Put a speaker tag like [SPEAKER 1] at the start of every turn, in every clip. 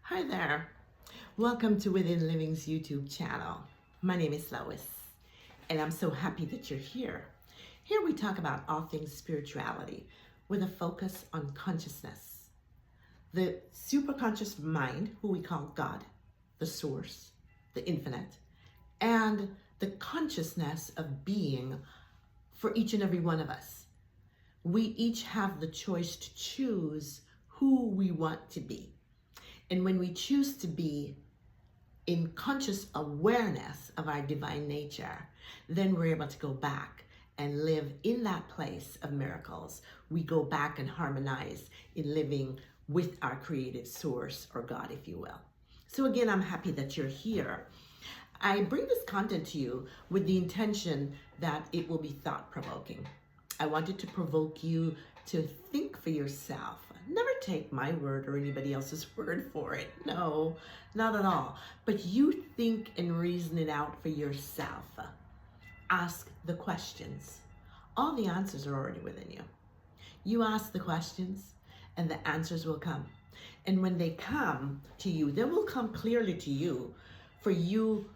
[SPEAKER 1] Hi there. Welcome to Within Living's YouTube channel. My name is Lois, and I'm so happy that you're here. Here we talk about all things spirituality with a focus on consciousness. The superconscious mind, who we call God, the source, the infinite, and the consciousness of being for each and every one of us. We each have the choice to choose who we want to be. And when we choose to be in conscious awareness of our divine nature, then we're able to go back and live in that place of miracles. We go back and harmonize in living with our creative source, or God, if you will. So again, I'm happy that you're here. I bring this content to you with the intention that it will be thought-provoking. I wanted to provoke you to think for yourself. Never take my word or anybody else's word for it. No, not at all. But you think and reason it out for yourself. Ask the questions. All the answers are already within you. You ask the questions and the answers will come. And when they come to you, they will come clearly to you for you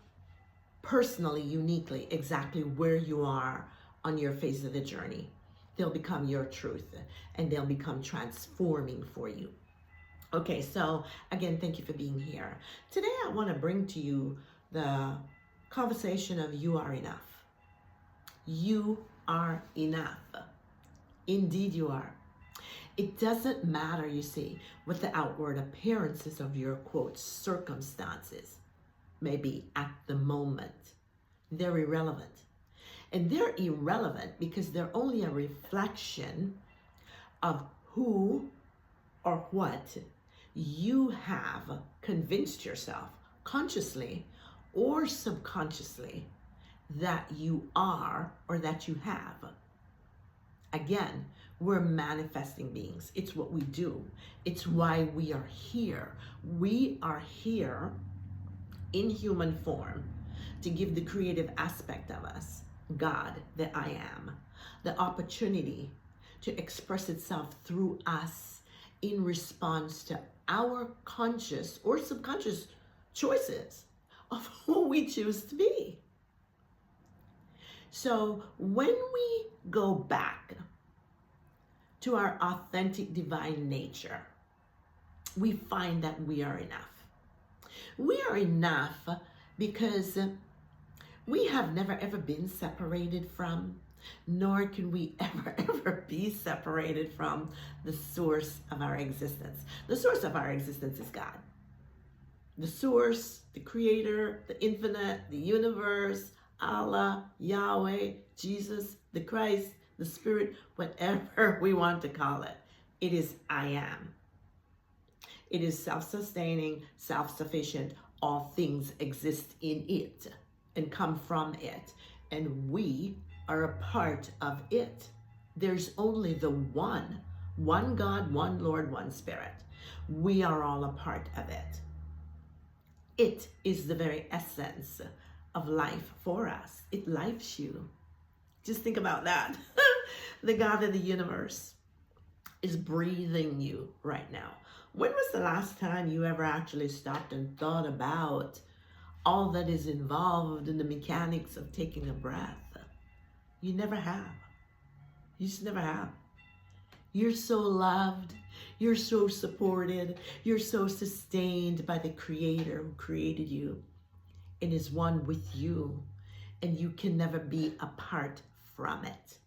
[SPEAKER 1] personally, uniquely, exactly where you are on your phase of the journey. They'll become your truth and they'll become transforming for you. Okay, so again, thank you for being here. Today I want to bring to you the conversation of you are enough. You are enough. Indeed you are. It doesn't matter, you see, what the outward appearances of your, quote, circumstances may be at the moment. They're irrelevant. And they're irrelevant because they're only a reflection of who or what you have convinced yourself, consciously or subconsciously, that you are or that you have. Again, we're manifesting beings. It's what we do. It's why we are here. We are here in human form to give the creative aspect of us, God, the I am, the opportunity to express itself through us in response to our conscious or subconscious choices of who we choose to be. So when we go back to our authentic divine nature, we find that we are enough. We are enough because we have never ever been separated from, nor can we ever be separated from the source of our existence. The source of our existence is God. The source, the creator, the infinite, the universe, Allah, Yahweh, Jesus, the Christ, the Spirit, whatever we want to call it. It is I am. It is self-sustaining, self-sufficient. All things exist in it and come from it, and we are a part of it. There's only the one God, one Lord, one Spirit. We are all a part of it. It is the very essence of life for us. It lifes you. Just think about that. The God of the universe is breathing you right now. When was the last time you ever actually stopped and thought about all that is involved in the mechanics of taking a breath? You never have. You just never have. You're so loved. You're so supported. You're so sustained by the Creator who created you and is one with you. And you can never be apart from it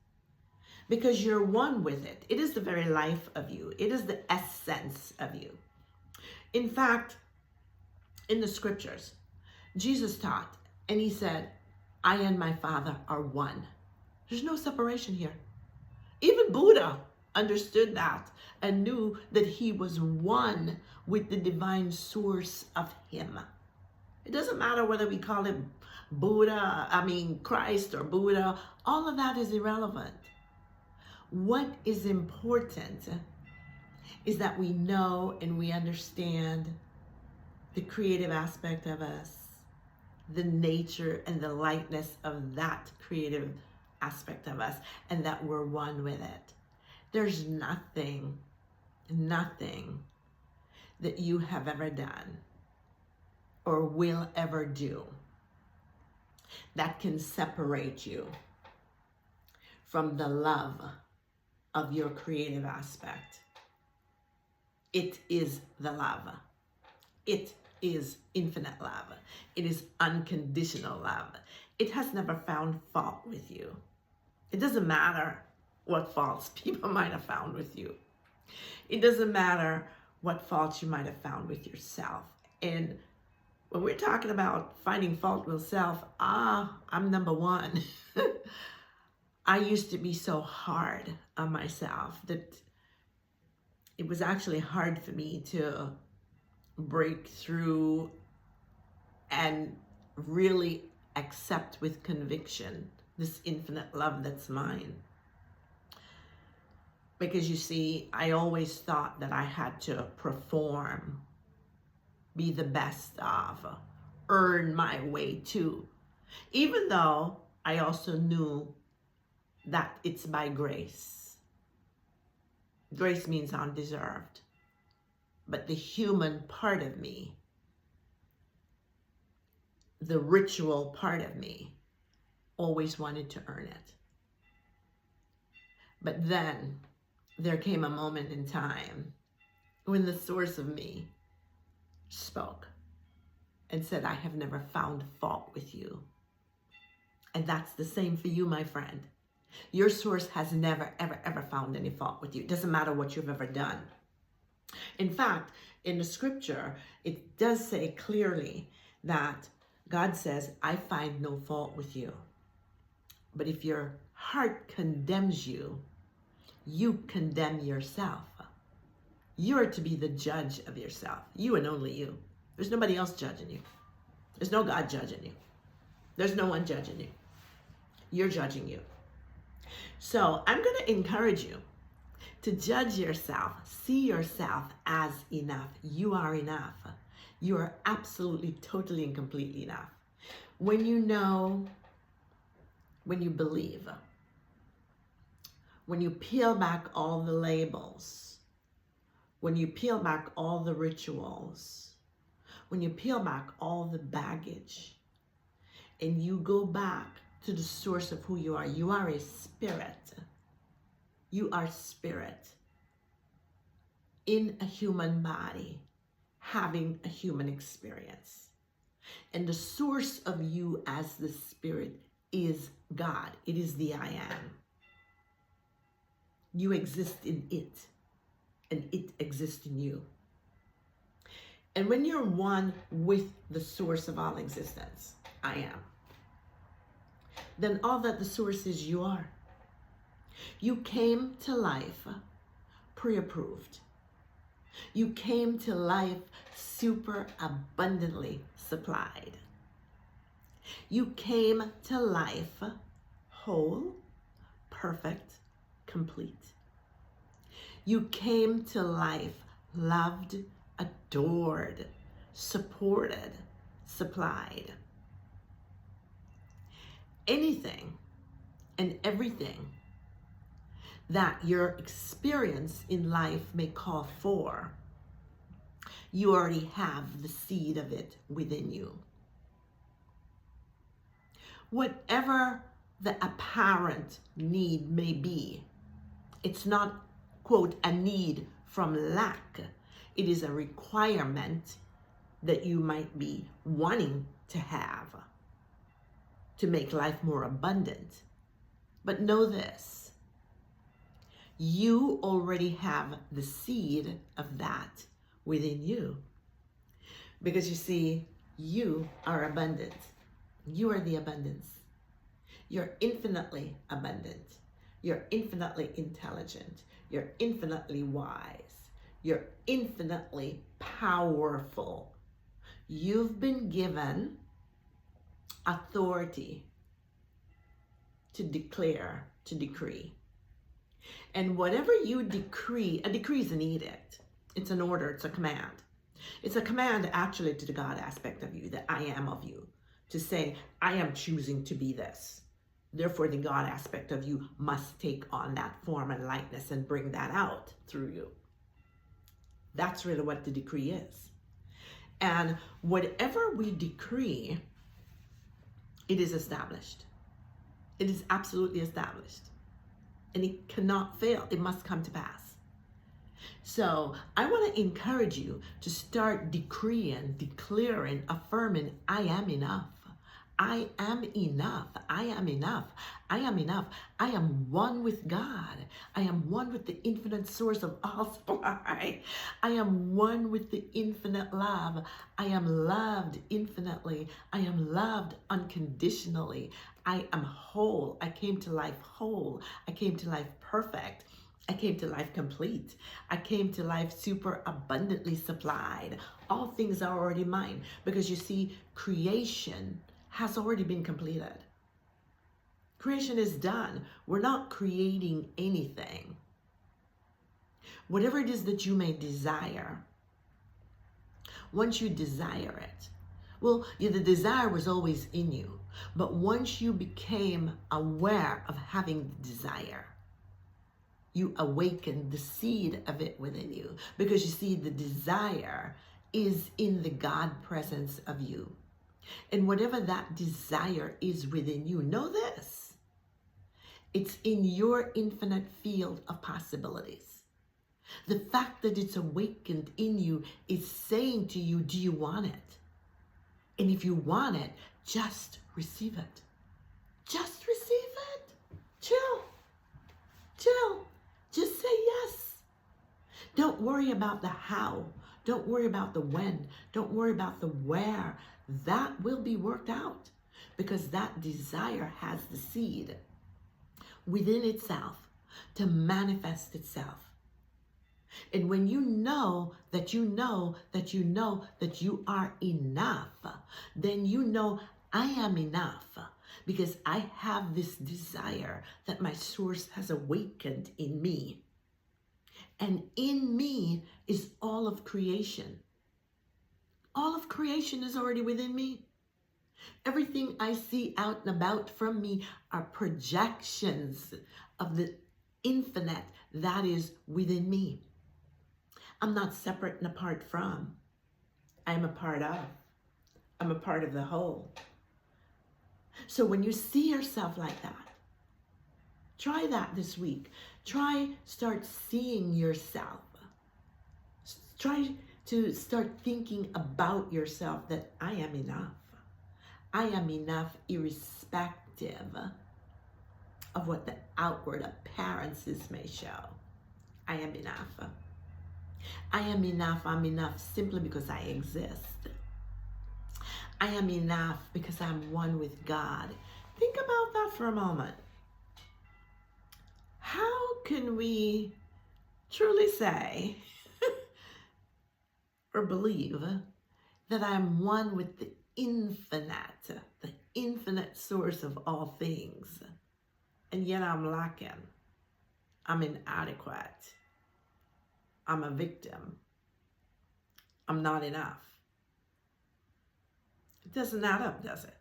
[SPEAKER 1] because you're one with it. It is the very life of you. It is the essence of you. In fact, in the scriptures, Jesus taught, and he said, I and my Father are one. There's no separation here. Even Buddha understood that and knew that he was one with the divine source of him. It doesn't matter whether we call him Christ or Buddha. All of that is irrelevant. What is important is that we know and we understand the creative aspect of us, the nature and the lightness of that creative aspect of us, and that we're one with it. There's nothing that you have ever done or will ever do that can separate you from the love of your creative aspect. It is the love. It is infinite love. It is unconditional love. It has never found fault with you. It doesn't matter what faults people might have found with you. It doesn't matter what faults you might have found with yourself. And when we're talking about finding fault with self, I'm number one. I used to be so hard on myself that it was actually hard for me to break through and really accept with conviction this infinite love that's mine. Because you see, I always thought that I had to perform, be the best of, earn my way to, even though I also knew that it's by grace. Grace means undeserved. But the human part of me, the ritual part of me, always wanted to earn it. But then there came a moment in time when the source of me spoke and said, I have never found fault with you. And that's the same for you, my friend. Your source has never, ever, ever found any fault with you. It doesn't matter what you've ever done. In fact, in the scripture, it does say clearly that God says, I find no fault with you. But if your heart condemns you, you condemn yourself. You are to be the judge of yourself. You and only you. There's nobody else judging you. There's no God judging you. There's no one judging you. You're judging you. So I'm going to encourage you to judge yourself. See yourself as enough. You are enough. You are absolutely, totally, and completely enough. When you know, when you believe, when you peel back all the labels, when you peel back all the rituals, when you peel back all the baggage, and you go back to the source of who you are a spirit. You are spirit in a human body, having a human experience. And the source of you as the spirit is God. It is the I am. You exist in it, and it exists in you. And when you're one with the source of all existence, I am, then all that the source is, you are. You came to life pre-approved. You came to life super abundantly supplied. You came to life whole, perfect, complete. You came to life loved, adored, supported, supplied. Anything and everything that your experience in life may call for, you already have the seed of it within you. Whatever the apparent need may be, it's not, quote, a need from lack. It is a requirement that you might be wanting to have to make life more abundant. But know this, you already have the seed of that within you. Because you see, you are abundant. You are the abundance. You're infinitely abundant. You're infinitely intelligent. You're infinitely wise. You're infinitely powerful. You've been given authority to declare, to decree. And whatever you decree, a decree is an edict. It's an order, it's a command. It's a command actually to the God aspect of you, the I am of you, to say, I am choosing to be this. Therefore, the God aspect of you must take on that form and likeness and bring that out through you. That's really what the decree is. And whatever we decree, it is established. It is absolutely established. And it cannot fail. It must come to pass. So I want to encourage you to start decreeing, declaring, affirming, I am enough. I am enough. I am enough. I am enough. I am one with God. I am one with the infinite source of all supply. I am one with the infinite love. I am loved infinitely. I am loved unconditionally. I am whole. I came to life whole. I came to life perfect. I came to life complete. I came to life super abundantly supplied. All things are already mine, because you see, creation has already been completed. Creation is done. We're not creating anything. Whatever it is that you may desire, once you desire it, well, yeah, the desire was always in you, but once you became aware of having the desire, you awakened the seed of it within you, because you see, the desire is in the God presence of you. And whatever that desire is within you, know this: it's in your infinite field of possibilities. The fact that it's awakened in you is saying to you, do you want it? And if you want it, just receive it. Just receive it. Chill. Chill. Just say yes. Don't worry about the how. Don't worry about the when. Don't worry about the where. That will be worked out, because that desire has the seed within itself to manifest itself. And when you know that you know that you know that you are enough, then you know, I am enough, because I have this desire that my source has awakened in me. And in me is all of creation. All of creation is already within me. Everything I see out and about from me are projections of the infinite that is within me. I'm not separate and apart from. I'm a part of. I'm a part of the whole. So when you see yourself like that, try that this week. Start seeing yourself. Try to start thinking about yourself that I am enough. I am enough irrespective of what the outward appearances may show. I am enough. I am enough. I'm enough simply because I exist. I am enough because I'm one with God. Think about that for a moment. How can we truly say or believe that I'm one with the infinite source of all things, and yet I'm lacking? I'm inadequate. I'm a victim. I'm not enough. It doesn't add up, does it?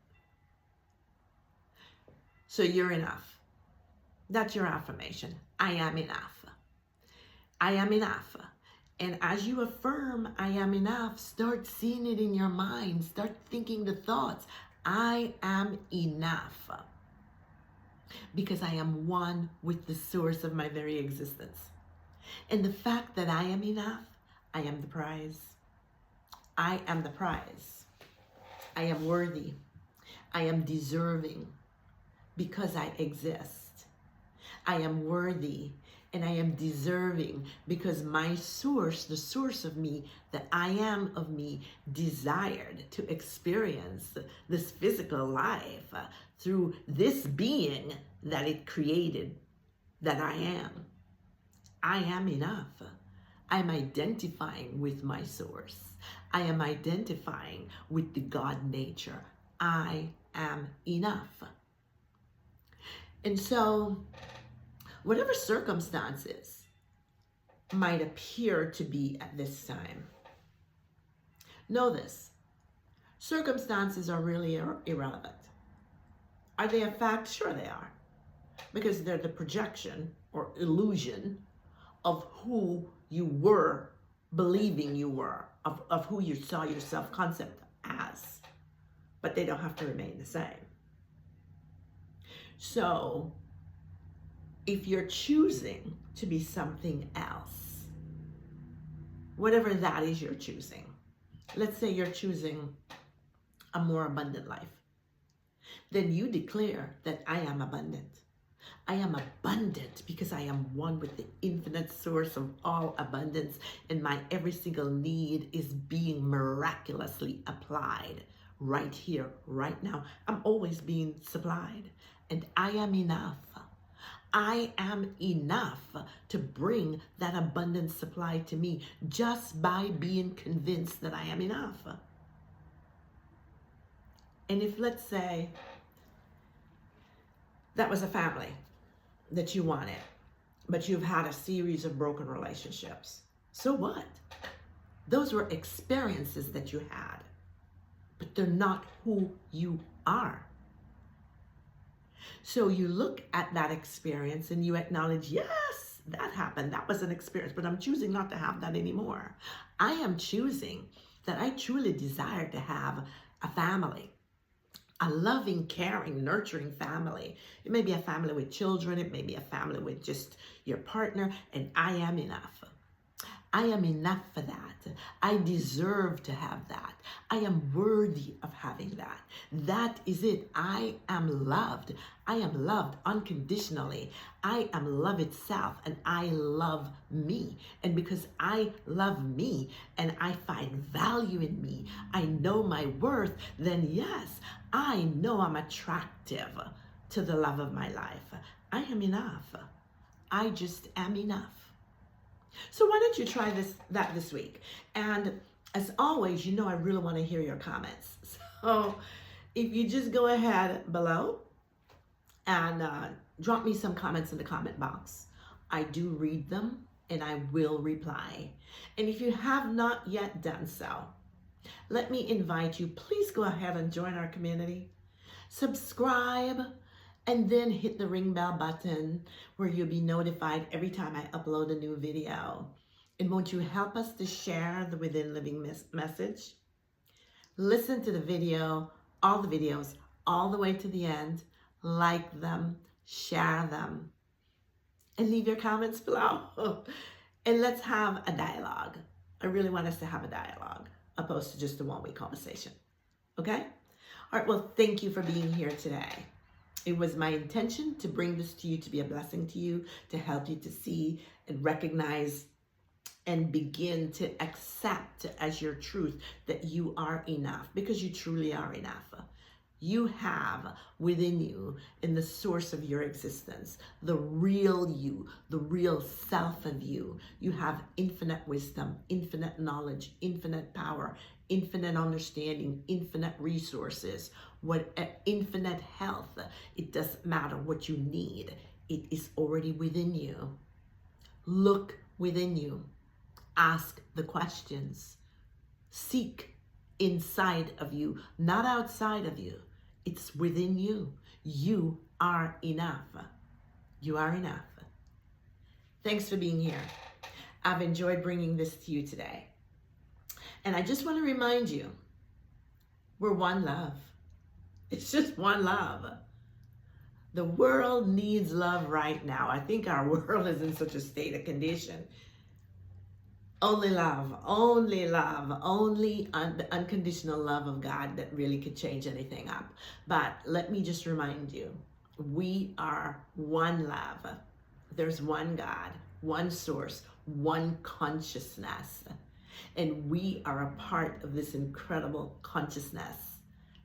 [SPEAKER 1] So you're enough. That's your affirmation. I am enough. I am enough. And as you affirm, I am enough, start seeing it in your mind. Start thinking the thoughts. I am enough. Because I am one with the source of my very existence. And the fact that I am enough, I am the prize. I am the prize. I am worthy. I am deserving because I exist. I am worthy and I am deserving because my source, the source of me, that I am of me, desired to experience this physical life through this being that it created, that I am. I am enough. I'm identifying with my source. I am identifying with the God nature. I am enough. And so, whatever circumstances might appear to be at this time, know this: circumstances are really irrelevant. Are they a fact? Sure they are. Because they're the projection or illusion of who you were believing you were, of who you saw your self-concept as, but they don't have to remain the same. So if you're choosing to be something else, whatever that is you're choosing, let's say you're choosing a more abundant life, then you declare that I am abundant. I am abundant because I am one with the infinite source of all abundance, and my every single need is being miraculously applied right here, right now. I'm always being supplied, and I am enough. I am enough to bring that abundant supply to me just by being convinced that I am enough. And if, let's say, that was a family that you wanted, but you've had a series of broken relationships, so what? Those were experiences that you had, but they're not who you are. So you look at that experience and you acknowledge, yes, that happened. That was an experience, but I'm choosing not to have that anymore. I am choosing that I truly desire to have a family, a loving, caring, nurturing family. It may be a family with children. It may be a family with just your partner, and I am enough. I am enough for that. I deserve to have that. I am worthy of having that. That is it. I am loved. I am loved unconditionally. I am love itself, and I love me. And because I love me and I find value in me, I know my worth, then yes, I know I'm attractive to the love of my life. I am enough. I just am enough. So why don't you try that this week? And as always, you know I really want to hear your comments. So if you just go ahead below and drop me some comments in the comment box. I do read them and I will reply. And if you have not yet done so, let me invite you, please go ahead and join our community. Subscribe, and then hit the ring bell button where you'll be notified every time I upload a new video. And won't you help us to share the Within Living message? Listen to the video, all the videos, all the way to the end. Like them, share them, and leave your comments below. And let's have a dialogue. I really want us to have a dialogue, opposed to just a one-way conversation. Okay? All right, well, thank you for being here today. It was my intention to bring this to you, to be a blessing to you, to help you to see and recognize and begin to accept as your truth that you are enough, because you truly are enough. You have within you, in the source of your existence, the real you, the real self of you. You have infinite wisdom, infinite knowledge, infinite power, infinite understanding, infinite resources, infinite health. It doesn't matter what you need. It is already within you. Look within you. Ask the questions. Seek inside of you, not outside of you. It's within you. You are enough. You are enough. Thanks for being here. I've enjoyed bringing this to you today. And I just want to remind you, we're one love. It's just one love. The world needs love right now. I think our world is in such a state of condition. Only love, only the unconditional love of God that really could change anything up. But let me just remind you, we are one love. There's one God, one source, one consciousness. And we are a part of this incredible consciousness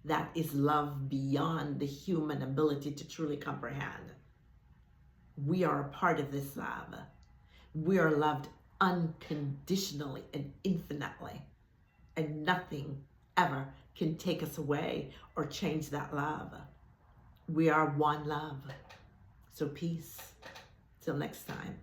[SPEAKER 1] that is love beyond the human ability to truly comprehend. We are a part of this love. We are loved unconditionally and infinitely, and nothing ever can take us away or change that love. We are one love. So peace. Till next time.